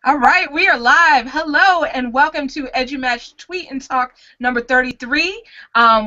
All right, we are live. Hello and welcome to EduMatch Tweet and Talk number 33.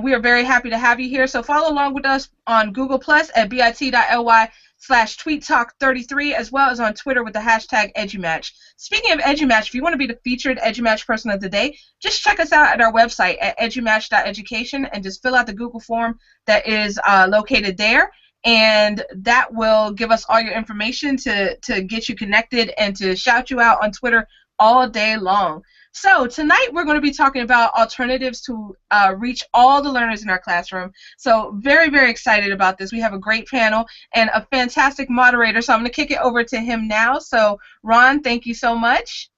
We are very happy to have you here. So follow along with us on Google Plus at bit.ly/tweettalk33, as well as on Twitter with the hashtag EduMatch. Speaking of EduMatch, if you want to be the featured EduMatch person of the day, just check us out at our website at edumatch.education and just fill out the Google form that is located there. And that will give us all your information to get you connected and to shout you out on Twitter all day long. So tonight we're going to be talking about alternatives to reach all the learners in our classroom. So very, very excited about this. We have a great panel and a fantastic moderator, so I'm going to kick it over to him now. So Ron, thank you so much.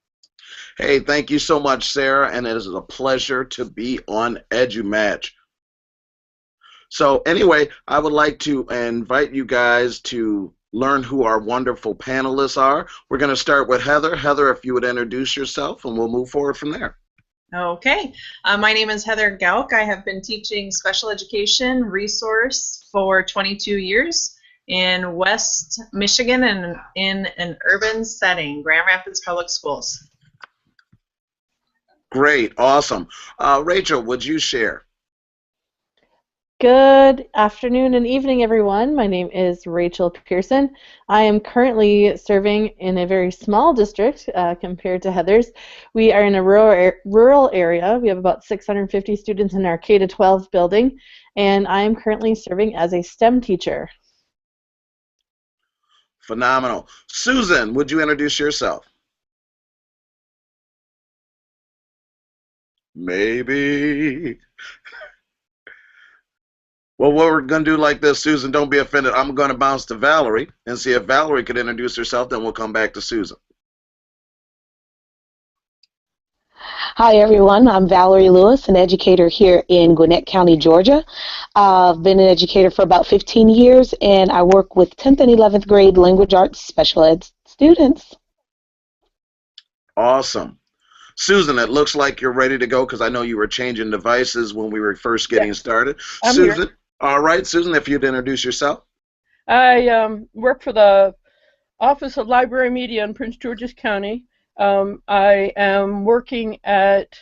Hey, thank you so much, Sarah, and it is a pleasure to be on EduMatch. So anyway, I would like to invite you guys to learn who our wonderful panelists are. We're going to start with Heather. Heather, if you would introduce yourself, and we'll move forward from there. Okay. My name is Heather Gauck. I have been teaching special education resource for 22 years in West Michigan and in an urban setting, Grand Rapids Public Schools. Great. Awesome. Rachel, would you share? Good afternoon and evening, everyone. My name is Rachel Pierson. I am currently serving in a very small district compared to Heather's. We are in a rural area. We have about 650 students in our K-12 building, and I am currently serving as a STEM teacher. Phenomenal. Susan, would you introduce yourself? Maybe. Well, what we're going to do like this, Susan, don't be offended. I'm going to bounce to Valerie and see if Valerie could introduce herself, then we'll come back to Susan. Hi, everyone. I'm Valerie Lewis, an educator here in Gwinnett County, Georgia. I've been an educator for about 15 years, and I work with 10th and 11th grade language arts special ed students. Awesome. Susan, it looks like you're ready to go because I know you were changing devices when we were first getting started. I'm Susan, here. all right, Susan, if you'd introduce yourself. I work for the Office of Library Media in Prince George's County. I am working at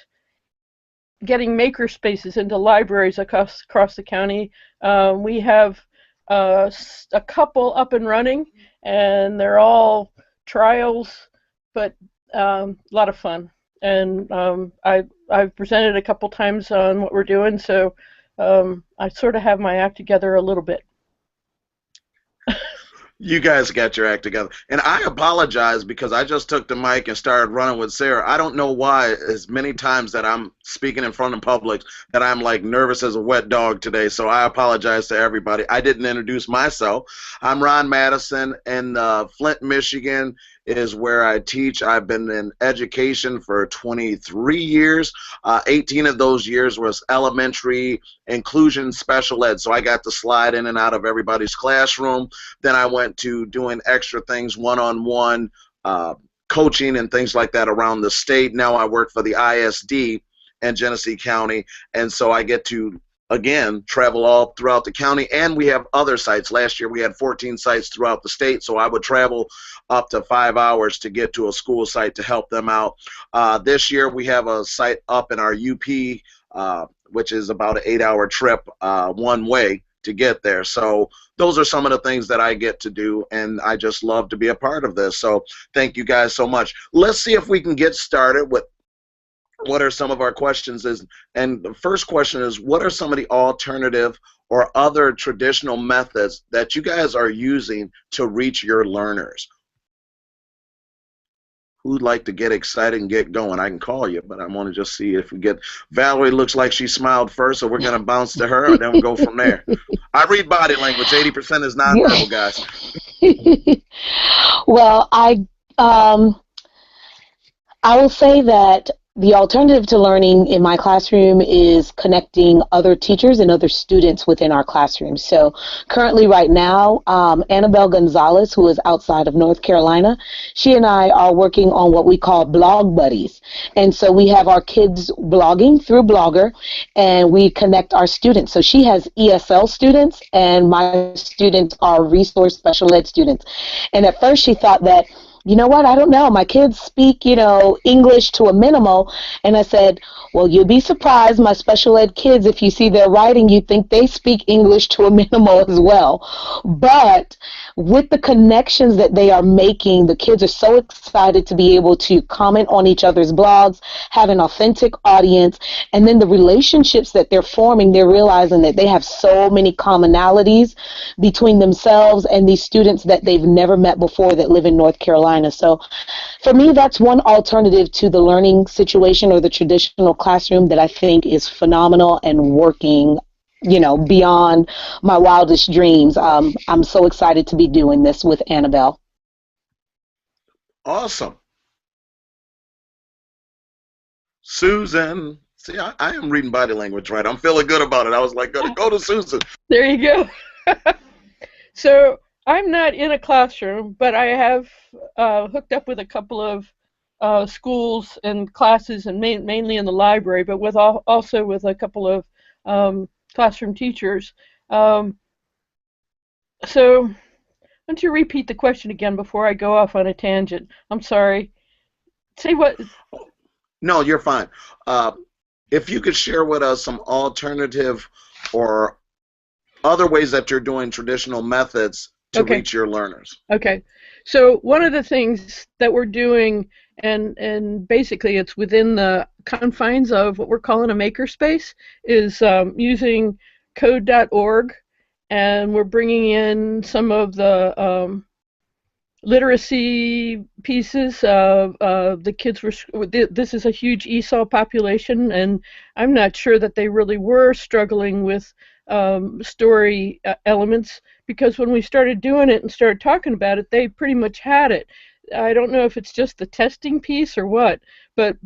getting maker spaces into libraries across the county. We have a couple up and running, and they're all trials, but a lot of fun. And I've presented a couple times on what we're doing, so I sort of have my act together a little bit. You guys got your act together. And I apologize because I just took the mic and started running with Sarah. I don't know why as many times that I'm speaking in front of public that I'm like nervous as a wet dog today. So I apologize to everybody. I didn't introduce myself. I'm Ron Madison, and Flint, Michigan is where I teach. I've been in education for 23 years. 18 of those years was elementary inclusion special ed. So I got to slide in and out of everybody's classroom. Then I went to doing extra things, one-on-one coaching and things like that around the state. Now I work for the ISD in Genesee County, and so I get to again travel all throughout the county, and we have other sites. Last year we had 14 sites throughout the state, so I would travel up to 5 hours to get to a school site to help them out. This year we have a site up in our UP, which is about an 8-hour trip one way to get there. So those are some of the things that I get to do, and I just love to be a part of this. So thank you guys so much. Let's see if we can get started with what are some of our questions. And the first question is, what are some of the alternative or other traditional methods that you guys are using to reach your learners? Who'd like to get excited and get going? I can call you, but I want to just see if we get... Valerie looks like she smiled first, so we're going to bounce to her, and then we'll go from there. I read body language. 80% is nonverbal, guys. Well, I will say that the alternative to learning in my classroom is connecting other teachers and other students within our classroom. So currently right now, Annabelle Gonzalez, who is outside of North Carolina, she and I are working on what we call blog buddies. And so we have our kids blogging through Blogger, and we connect our students. So she has ESL students, and my students are resource special ed students. And at first she thought that you know what, I don't know. My kids speak, English to a minimal. And I said, well, you'll be surprised, my special ed kids, if you see their writing, you think they speak English to a minimal as well. But with the connections that they are making, the kids are so excited to be able to comment on each other's blogs, have an authentic audience, and then the relationships that they're forming, they're realizing that they have so many commonalities between themselves and these students that they've never met before that live in North Carolina. So for me, that's one alternative to the learning situation or the traditional classroom that I think is phenomenal and working, beyond my wildest dreams. I'm so excited to be doing this with Annabelle. Awesome. Susan. See, I am reading body language right. I'm feeling good about it. I was like, go to Susan. There you go. So I'm not in a classroom, but I have hooked up with a couple of schools and classes, and mainly in the library, but also with a couple of classroom teachers. So why don't you repeat the question again before I go off on a tangent? I'm sorry. Say what? No, you're fine. If you could share with us some alternative or other ways that you're doing traditional methods to reach your learners. Okay. So one of the things that we're doing, and basically it's within the confines of what we're calling a makerspace, is using code.org, and we're bringing in some of the literacy pieces. The kids were, this is a huge ESOL population, and I'm not sure that they really were struggling with story elements, because when we started doing it and started talking about it, they pretty much had it. I don't know if it's just the testing piece or what, but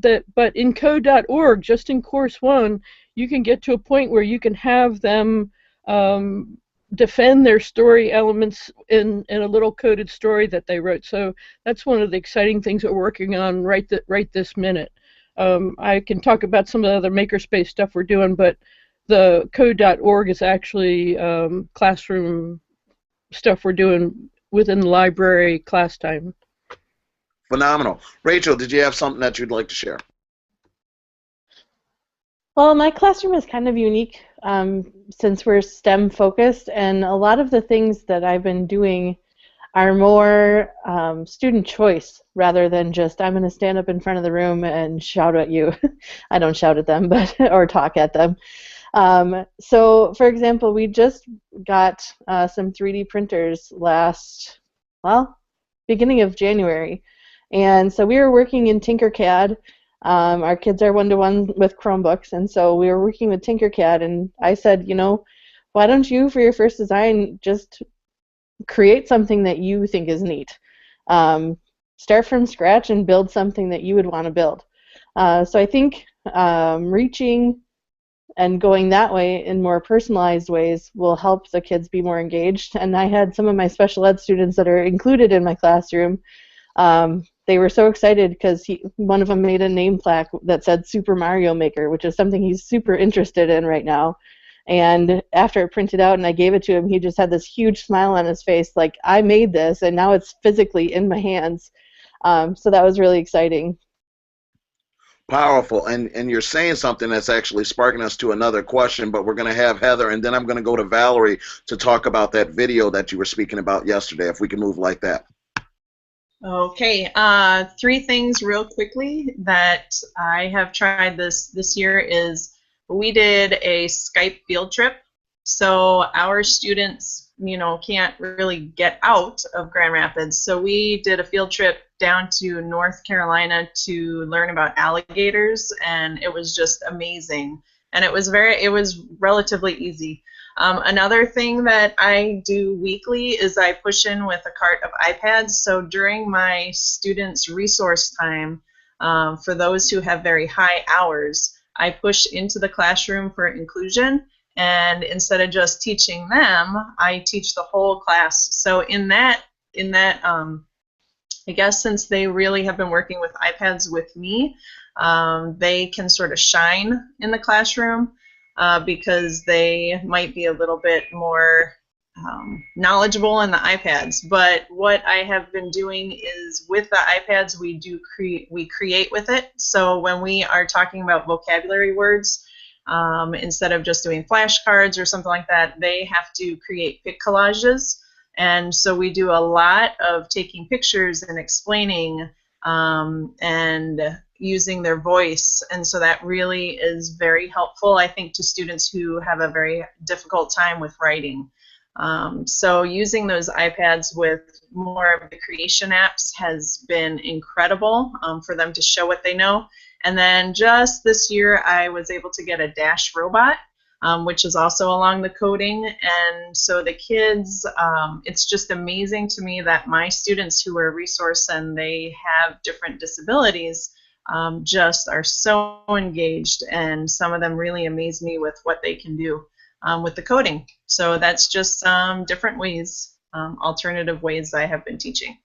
in code.org, just in course 1, you can get to a point where you can have them defend their story elements in a little coded story that they wrote. So that's one of the exciting things that we're working on right this minute. I can talk about some of the other makerspace stuff we're doing, but the code.org is actually classroom stuff we're doing within the library class time. Phenomenal. Rachel, did you have something that you'd like to share? Well, my classroom is kind of unique since we're STEM focused, and a lot of the things that I've been doing are more student choice rather than just I'm going to stand up in front of the room and shout at you. I don't shout at them, or talk at them. So, for example, we just got some 3D printers beginning of January. And so we were working in Tinkercad. Our kids are one-to-one with Chromebooks, and so we were working with Tinkercad, and I said, why don't you, for your first design, just create something that you think is neat. Start from scratch and build something that you would want to build. So I think reaching and going that way in more personalized ways will help the kids be more engaged. And I had some of my special ed students that are included in my classroom. They were so excited because one of them made a name plaque that said Super Mario Maker, which is something he's super interested in right now. And after it printed out and I gave it to him, he just had this huge smile on his face, like, I made this, and now it's physically in my hands. So that was really exciting. Powerful. And you're saying something that's actually sparking us to another question, but we're going to have Heather, and then I'm going to go to Valerie to talk about that video that you were speaking about yesterday, if we can move like that. Okay, 3 things real quickly that I have tried this year is we did a Skype field trip. So our students, can't really get out of Grand Rapids. So we did a field trip down to North Carolina to learn about alligators, and it was just amazing. And it was relatively easy. Another thing that I do weekly is I push in with a cart of iPads. So during my students' resource time, for those who have very high hours, I push into the classroom for inclusion. And instead of just teaching them, I teach the whole class. So in that, I guess since they really have been working with iPads with me, they can sort of shine in the classroom. Because they might be a little bit more knowledgeable in the iPads. But what I have been doing is with the iPads, we create with it. So when we are talking about vocabulary words, instead of just doing flashcards or something like that, they have to create pic collages. And so we do a lot of taking pictures and explaining and using their voice. And so that really is very helpful, I think, to students who have a very difficult time with writing. So using those iPads with more of the creation apps has been incredible for them to show what they know. And then just this year, I was able to get a Dash robot, which is also along the coding. And so the kids, it's just amazing to me that my students who are resource and they have different disabilities just are so engaged, and some of them really amaze me with what they can do with the coding. So that's just different ways, alternative ways I have been teaching.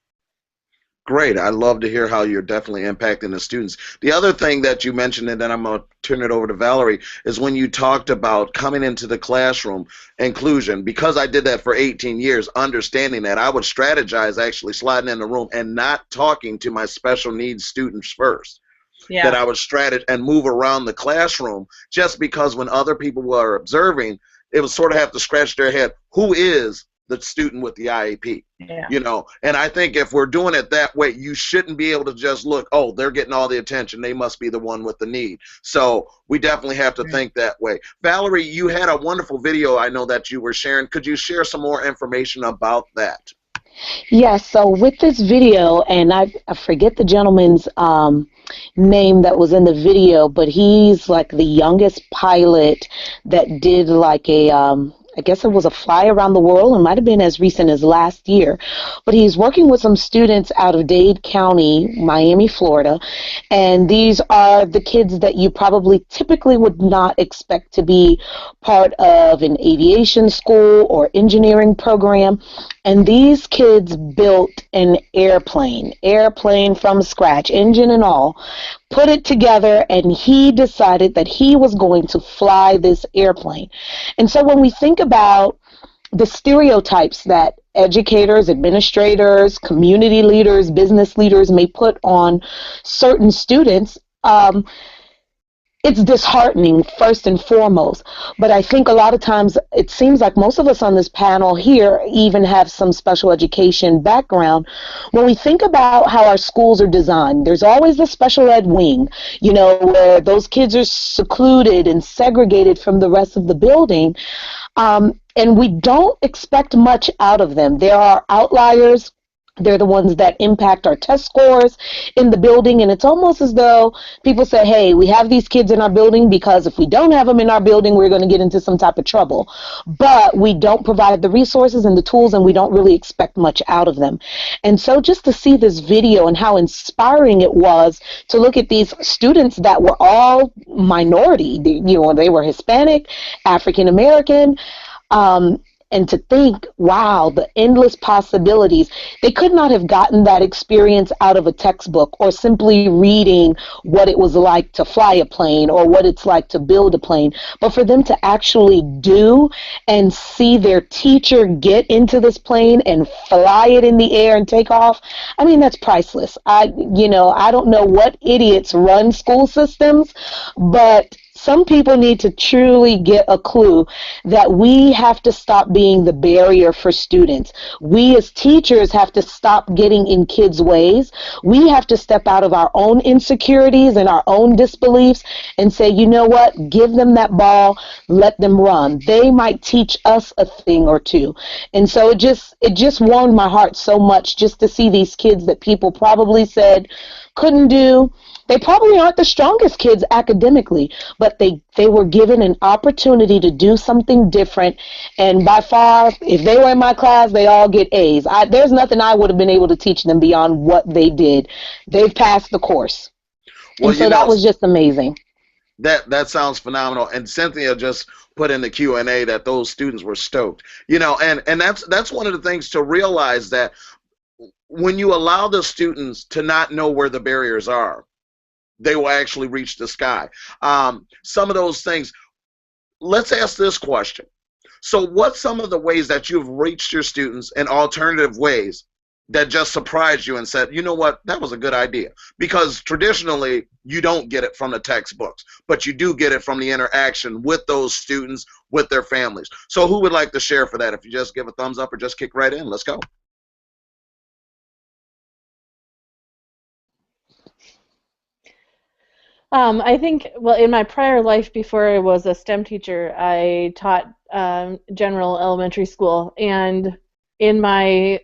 Great. I love to hear how you're definitely impacting the students. The other thing that you mentioned, and then I'm going to turn it over to Valerie, is when you talked about coming into the classroom, inclusion. Because I did that for 18 years, understanding that, I would strategize actually sliding in the room and not talking to my special needs students first. Yeah. That I would strategize and move around the classroom, just because when other people were observing, it would sort of have to scratch their head, who is the student with the IEP? Yeah. You know, and I think if we're doing it that way, you shouldn't be able to just look, oh, they're getting all the attention, they must be the one with the need. So we definitely have to think that way. Valerie, you had a wonderful video I know that you were sharing. Could you share some more information about that? Yes, so with this video, and I forget the gentleman's name that was in the video, but he's like the youngest pilot that did like a I guess it was a fly around the world. It might have been as recent as last year. But he's working with some students out of Dade County, Miami, Florida. And these are the kids that you probably typically would not expect to be part of an aviation school or engineering program. And these kids built an airplane from scratch, engine and all, put it together, and he decided that he was going to fly this airplane. And so when we think about the stereotypes that educators, administrators, community leaders, business leaders may put on certain students, it's disheartening, first and foremost. But I think a lot of times it seems like most of us on this panel here even have some special education background. When we think about how our schools are designed, there's always the special ed wing, you know, where those kids are secluded and segregated from the rest of the building. And we don't expect much out of them. There are outliers. They're the ones that impact our test scores in the building, and it's almost as though people say, hey, we have these kids in our building because if we don't have them in our building, we're going to get into some type of trouble. But we don't provide the resources and the tools, and we don't really expect much out of them. And so just to see this video and how inspiring it was to look at these students that were all minority, you know, they were Hispanic, African American, and to think, wow, the endless possibilities. They could not have gotten that experience out of a textbook or simply reading what it was like to fly a plane or what it's like to build a plane. But for them to actually do and see their teacher get into this plane and fly it in the air and take off, I mean, that's priceless. I don't know what idiots run school systems, but some people need to truly get a clue that we have to stop being the barrier for students. We as teachers have to stop getting in kids' ways. We have to step out of our own insecurities and our own disbeliefs and say, you know what, give them that ball, let them run. They might teach us a thing or two. And so it just warmed my heart so much just to see these kids that people probably said couldn't do. They probably aren't the strongest kids academically, but they were given an opportunity to do something different. And by far, if they were in my class, they all get A's. There's nothing I would have been able to teach them beyond what they did. They've passed the course. Well, and so that was just amazing. That sounds phenomenal. And Cynthia just put in the Q&A that those students were stoked. You know, and that's one of the things to realize, that when you allow the students to not know where the barriers are, they will actually reach the sky. Some of those things, let's ask this question. So what's some of the ways that you've reached your students in alternative ways that just surprised you and said, you know what, that was a good idea? Because traditionally, you don't get it from the textbooks, but you do get it from the interaction with those students, with their families. So who would like to share for that? If you just give a thumbs up or just kick right in, let's go. I think, well, in my prior life before I was a STEM teacher, I taught general elementary school, and I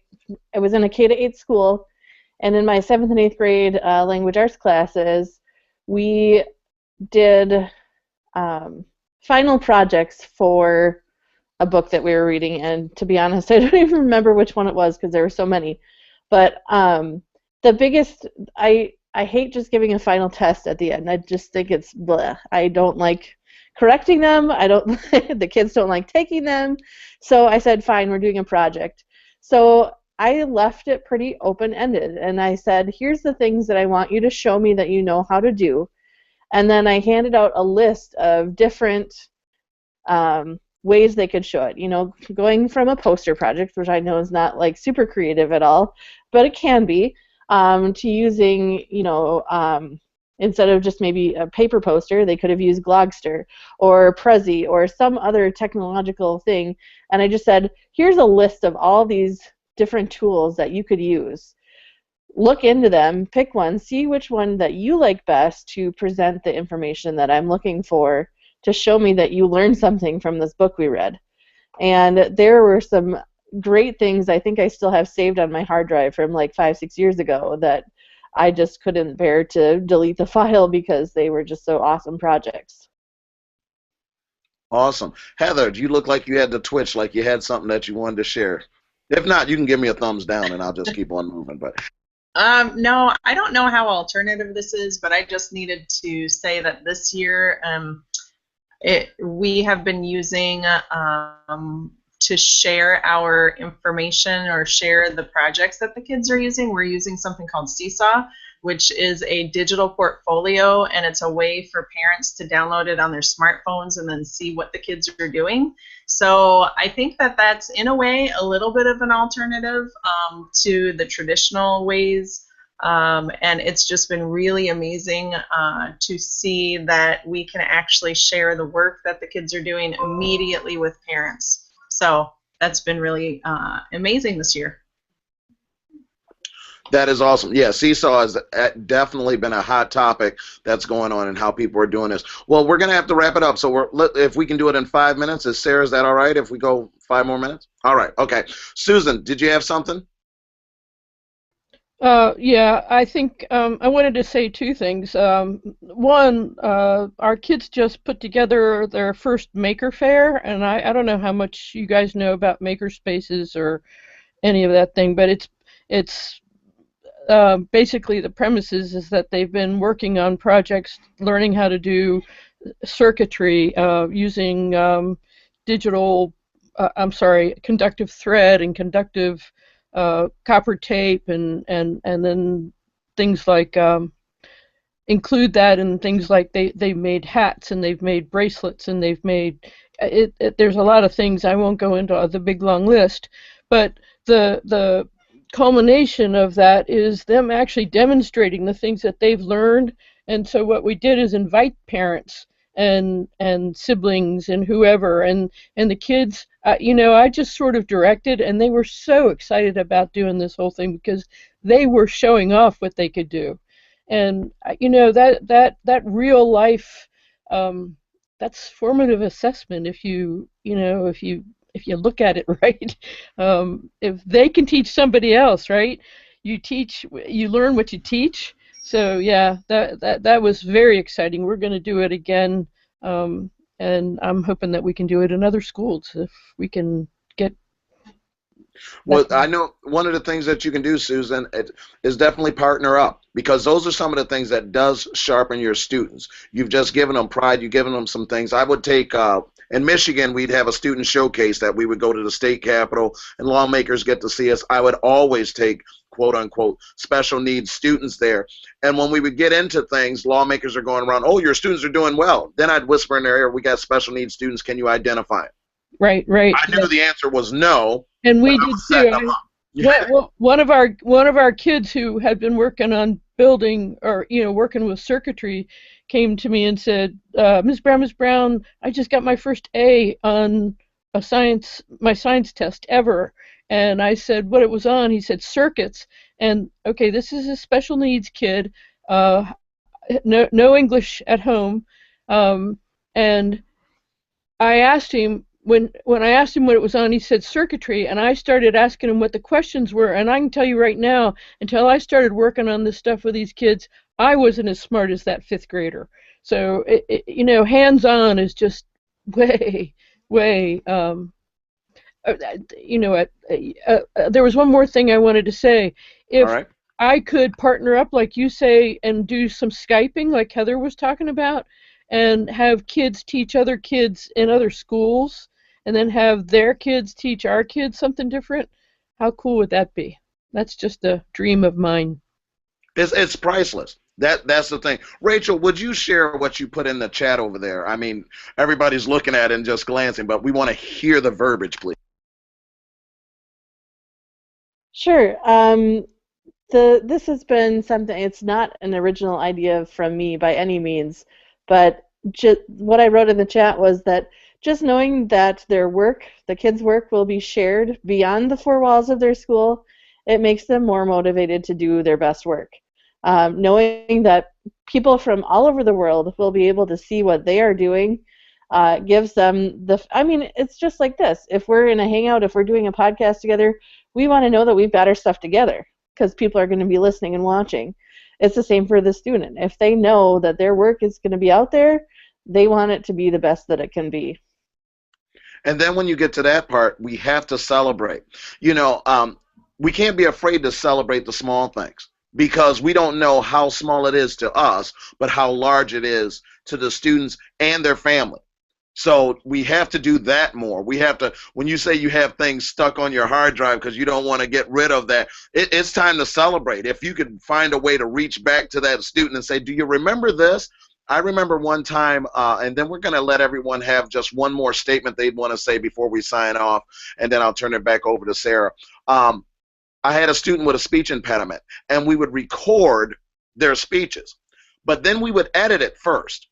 was in a K-8 school, and in my 7th and 8th grade language arts classes, we did final projects for a book that we were reading, and to be honest, I don't even remember which one it was because there were so many. But the biggest, I hate just giving a final test at the end. I just think it's bleh. I don't like correcting them. The kids don't like taking them. So I said, fine, we're doing a project. So I left it pretty open-ended, and I said, here's the things that I want you to show me that you know how to do. And then I handed out a list of different ways they could show it. You know, going from a poster project, which I know is not like super creative at all, but it can be, to using, you know, instead of just maybe a paper poster, they could have used Glogster or Prezi or some other technological thing. And I just said, here's a list of all these different tools that you could use. Look into them, pick one, see which one that you like best to present the information that I'm looking for to show me that you learned something from this book we read. And there were some great things I think I still have saved on my hard drive from like 5-6 years ago that I just couldn't bear to delete the file because they were just so awesome projects. Awesome. Heather, you look like you had to twitch, like you had something that you wanted to share. If not, you can give me a thumbs down and I'll just keep on moving. But no, I don't know how alternative this is, but I just needed to say that this year we have been using to share our information or share the projects that the kids are using. We're using something called Seesaw, which is a digital portfolio, and it's a way for parents to download it on their smartphones and then see what the kids are doing. So I think that that's, in a way, a little bit of an alternative to the traditional ways. And it's just been really amazing to see that we can actually share the work that the kids are doing immediately with parents. So that's been really amazing this year. that is awesome. Yeah, Seesaw has definitely been a hot topic that's going on and how people are doing this. Well, we're going to have to wrap it up. So if we can do it in 5 minutes, is that all right if we go 5 more minutes? All right, okay. Susan, did you have something? Yeah, I think I wanted to say two things. One, our kids just put together their first maker fair, and I don't know how much you guys know about maker spaces or any of that thing, but it's basically the premises is that they've been working on projects, learning how to do circuitry using conductive thread and conductive copper tape, and then things like include that in things like they've made hats and they've made bracelets and they've made there's a lot of things. I won't go into the big long list, but the culmination of that is them actually demonstrating the things that they've learned. And so what we did is invite parents and siblings and whoever, and the kids, I just sort of directed, and they were so excited about doing this whole thing because they were showing off what they could do. And that real life, that's formative assessment if you look at it right. If they can teach somebody else, right? You learn what you teach. So yeah, that was very exciting. We're going to do it again, and I'm hoping that we can do it in other schools if we can get. Well, I know one of the things that you can do, Susan, is definitely partner up, because those are some of the things that does sharpen your students. You've just given them pride. You've given them some things. I would take, in Michigan, we'd have a student showcase that we would go to the state capitol and lawmakers get to see us. I would always take, quote unquote, special needs students there. And when we would get into things, lawmakers are going around, oh, your students are doing well. Then I'd whisper in their ear, we got special needs students. Can you identify them? Right, right. I knew the answer was no. And we but I did was setting too. them up. Yeah. One of our kids who had been working on building or working with circuitry came to me and said, Miss Brown, I just got my first A on my science test ever. And I said what it was on. He said circuits. And okay, this is a special needs kid, no English at home, and I asked him when I asked him what it was on, he said circuitry, and I started asking him what the questions were, and I can tell you right now, until I started working on this stuff with these kids, I wasn't as smart as that fifth grader. So hands-on is just way. There was one more thing I wanted to say. If All right. I could partner up, like you say, and do some Skyping, like Heather was talking about, and have kids teach other kids in other schools, and then have their kids teach our kids something different, how cool would that be? That's just a dream of mine. It's priceless. That's the thing. Rachel, would you share what you put in the chat over there? I mean, everybody's looking at it and just glancing, but we want to hear the verbiage, please. Sure. This has been something, it's not an original idea from me by any means, but what I wrote in the chat was that just knowing that the kids' work will be shared beyond the four walls of their school, it makes them more motivated to do their best work. Knowing that people from all over the world will be able to see what they are doing gives them it's just like this. If we're in a hangout, if we're doing a podcast together, we want to know that we've got our stuff together because people are going to be listening and watching. It's the same for the student. If they know that their work is going to be out there, they want it to be the best that it can be. And then when you get to that part, we have to celebrate. We can't be afraid to celebrate the small things because we don't know how small it is to us, but how large it is to the students and their family. So we have to do that more. We have to, when you say you have things stuck on your hard drive because you don't want to get rid of that, it's time to celebrate. If you could find a way to reach back to that student and say, do you remember this? I remember one time, and then we're going to let everyone have just one more statement they'd want to say before we sign off, and then I'll turn it back over to Sarah. I had a student with a speech impediment, and we would record their speeches, but then we would edit it first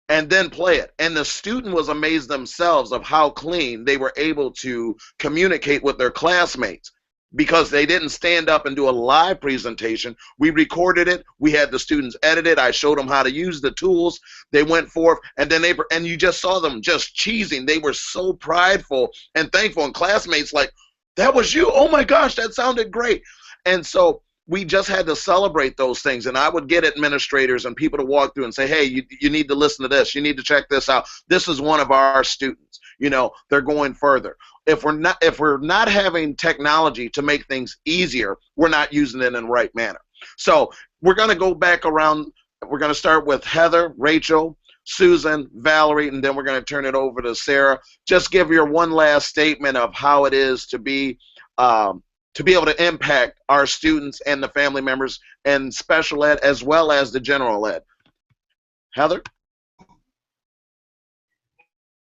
and then play it. And the student was amazed themselves of how clean they were able to communicate with their classmates because they didn't stand up and do a live presentation. We recorded it. We had the students edit it. I showed them how to use the tools. They went forth, and then and you just saw them just cheesing. They were so prideful and thankful, and classmates like, that was you. Oh my gosh, that sounded great. And so we just had to celebrate those things. And I would get administrators and people to walk through and say, hey, you need to listen to this. You need to check this out. This is one of our students. They're going further. If we're not having technology to make things easier, we're not using it in the right manner. So we're going to go back around. We're going to start with Heather, Rachel, Susan, Valerie, and then we're going to turn it over to Sarah. Just give your one last statement of how it is to be able to impact our students and the family members and special ed as well as the general ed. Heather?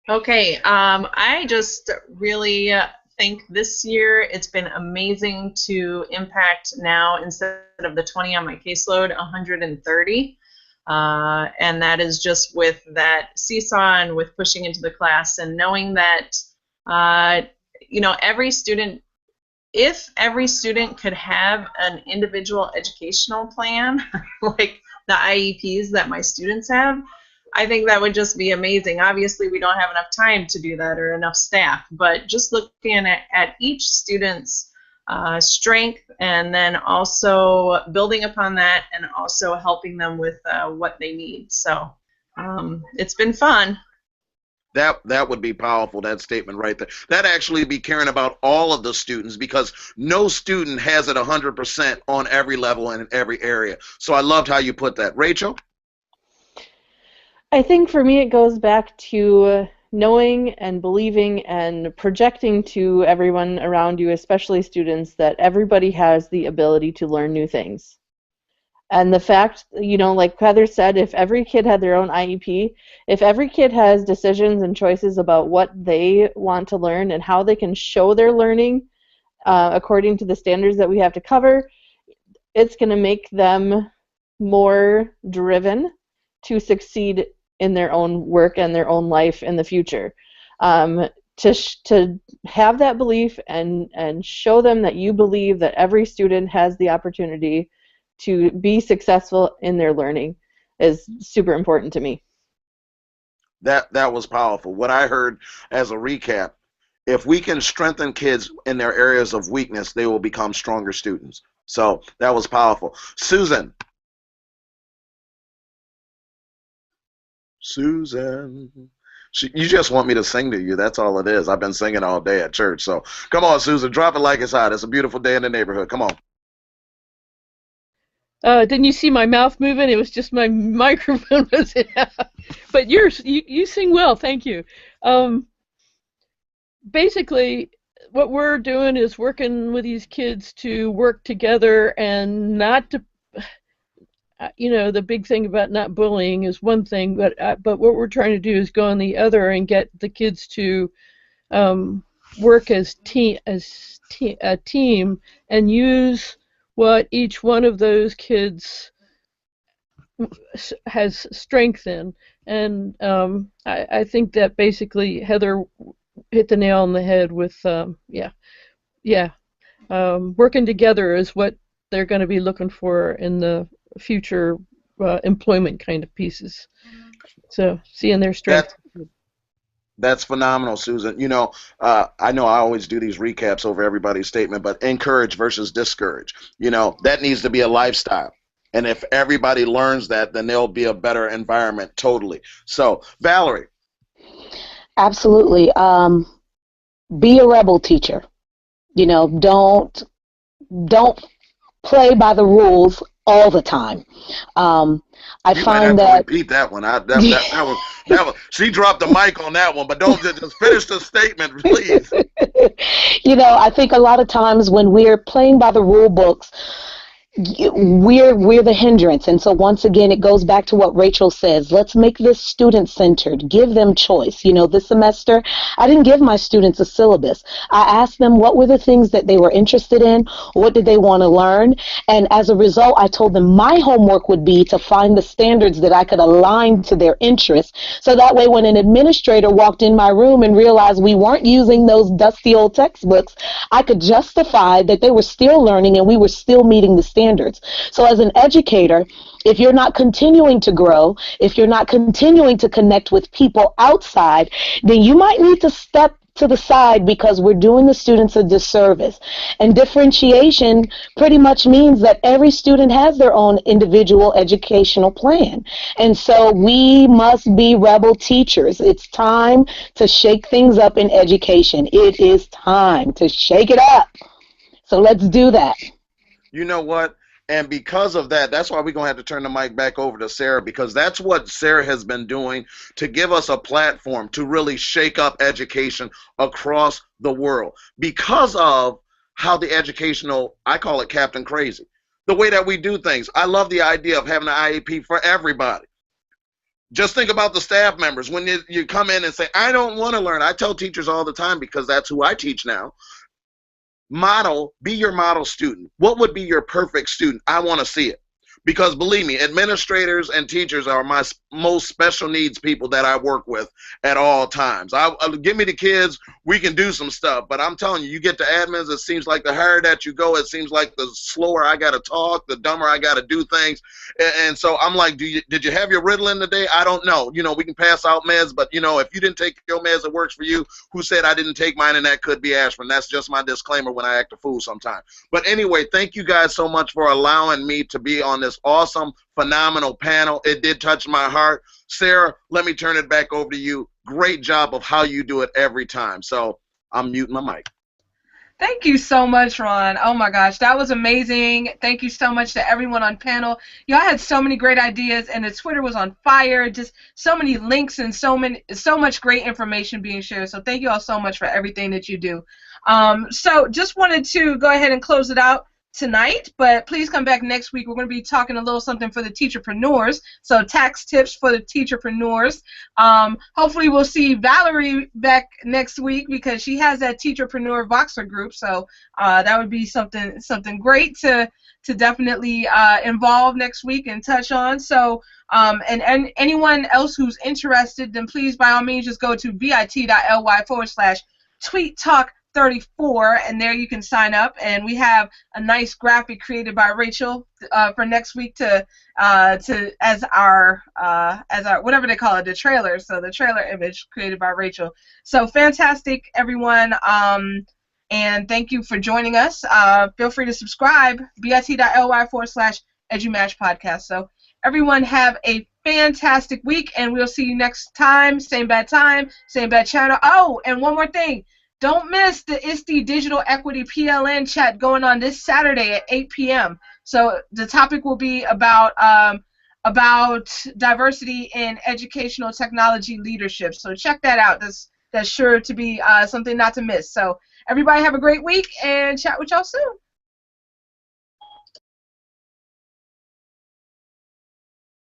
Okay, I just really think this year it's been amazing to impact now, instead of the 20 on my caseload, 130. And that is just with that seesaw and with pushing into the class and knowing that, every student, if every student could have an individual educational plan, like the IEPs that my students have, I think that would just be amazing. Obviously, we don't have enough time to do that or enough staff, but just looking at each student's strength and then also building upon that and also helping them with what they need. So it's been fun. That would be powerful, that statement right there. That actually be caring about all of the students because no student has it 100% on every level and in every area. So I loved how you put that. Rachel? I think for me it goes back to knowing and believing and projecting to everyone around you, especially students, that everybody has the ability to learn new things. And the fact, like Heather said, if every kid had their own IEP, if every kid has decisions and choices about what they want to learn and how they can show their learning according to the standards that we have to cover, it's going to make them more driven to succeed in their own work and their own life in the future. To have that belief and show them that you believe that every student has the opportunity to be successful in their learning is super important to me. That was powerful. What I heard as a recap, if we can strengthen kids in their areas of weakness, they will become stronger students. So that was powerful. Susan. You just want me to sing to you. That's all it is. I've been singing all day at church. So come on, Susan, drop it like it's hot. It's a beautiful day in the neighborhood. Come on. Didn't you see my mouth moving? It was just my microphone was but you sing well, thank you. Basically, what we're doing is working with these kids to work together and not to, the big thing about not bullying is one thing, but what we're trying to do is go on the other and get the kids to work as a team and use what each one of those kids has strength in. And I think that basically Heather hit the nail on the head with, working together is what they're going to be looking for in the future employment kind of pieces. So seeing their strength. That's phenomenal, Susan. I know I always do these recaps over everybody's statement, but encourage versus discourage. That needs to be a lifestyle. And if everybody learns that, then there'll be a better environment totally. So, Valerie. Absolutely. Be a rebel teacher. Don't play by the rules all the time. I find that repeat that one. That one. She dropped the mic on that one, but don't just finish the statement, please. I think a lot of times when we're playing by the rule books, we're the hindrance. And so once again, it goes back to what Rachel says. Let's make this student-centered. Give them choice. This semester, I didn't give my students a syllabus. I asked them what were the things that they were interested in, what did they want to learn, and as a result, I told them my homework would be to find the standards that I could align to their interests, so that way when an administrator walked in my room and realized we weren't using those dusty old textbooks, I could justify that they were still learning and we were still meeting the standards. So as an educator, if you're not continuing to grow, if you're not continuing to connect with people outside, then you might need to step to the side because we're doing the students a disservice. And differentiation pretty much means that every student has their own individual educational plan. And so we must be rebel teachers. It's time to shake things up in education. It is time to shake it up. So let's do that. You know what? And because of that, that's why we're going to have to turn the mic back over to Sarah, because that's what Sarah has been doing to give us a platform to really shake up education across the world because of how the educational, I call it Captain Crazy, the way that we do things. I love the idea of having an IEP for everybody. Just think about the staff members. When you come in and say, I don't want to learn. I tell teachers all the time, because that's who I teach now. Be your model student. What would be your perfect student? I want to see it. Because believe me, administrators and teachers are my most special needs people that I work with at all times. Give me the kids, we can do some stuff. But I'm telling you, you get to admins, it seems like the higher that you go, it seems like the slower I got to talk, the dumber I got to do things. And so I'm like, did you have your Ritalin today? I don't know. We can pass out meds, but if you didn't take your meds, it works for you. Who said I didn't take mine? And that could be aspirin. That's just my disclaimer when I act a fool sometimes. But anyway, thank you guys so much for allowing me to be on this awesome, phenomenal panel. It did touch my heart. Sarah, let me turn it back over to you. Great job of how you do it every time. So I'm muting my mic. Thank you so much, Ron. Oh my gosh, that was amazing. Thank you so much to everyone on panel. Y'all had so many great ideas, and the Twitter was on fire. Just so many links and so much great information being shared. So thank you all so much for everything that you do. So just wanted to go ahead and close it out tonight, but please come back next week. We're going to be talking a little something for the teacherpreneurs, so tax tips for the teacherpreneurs. Hopefully we'll see Valerie back next week because she has that teacherpreneur Voxer group, so that would be something great to definitely involve next week and touch on. So and anyone else who's interested, then please by all means just go to bit.ly/tweettalk34, and there you can sign up, and we have a nice graphic created by Rachel for next week to as our whatever they call it, the trailer, so the trailer image created by Rachel. So fantastic, everyone, and thank you for joining us. Feel free to subscribe, bit.ly/EduMatch podcast. So everyone have a fantastic week, and we'll see you next time, same bad channel. Oh, and one more thing. Don't miss the ISTE Digital Equity PLN chat going on this Saturday at 8 p.m. So the topic will be about diversity in educational technology leadership. So check that out. That's sure to be something not to miss. So everybody have a great week, and chat with y'all soon.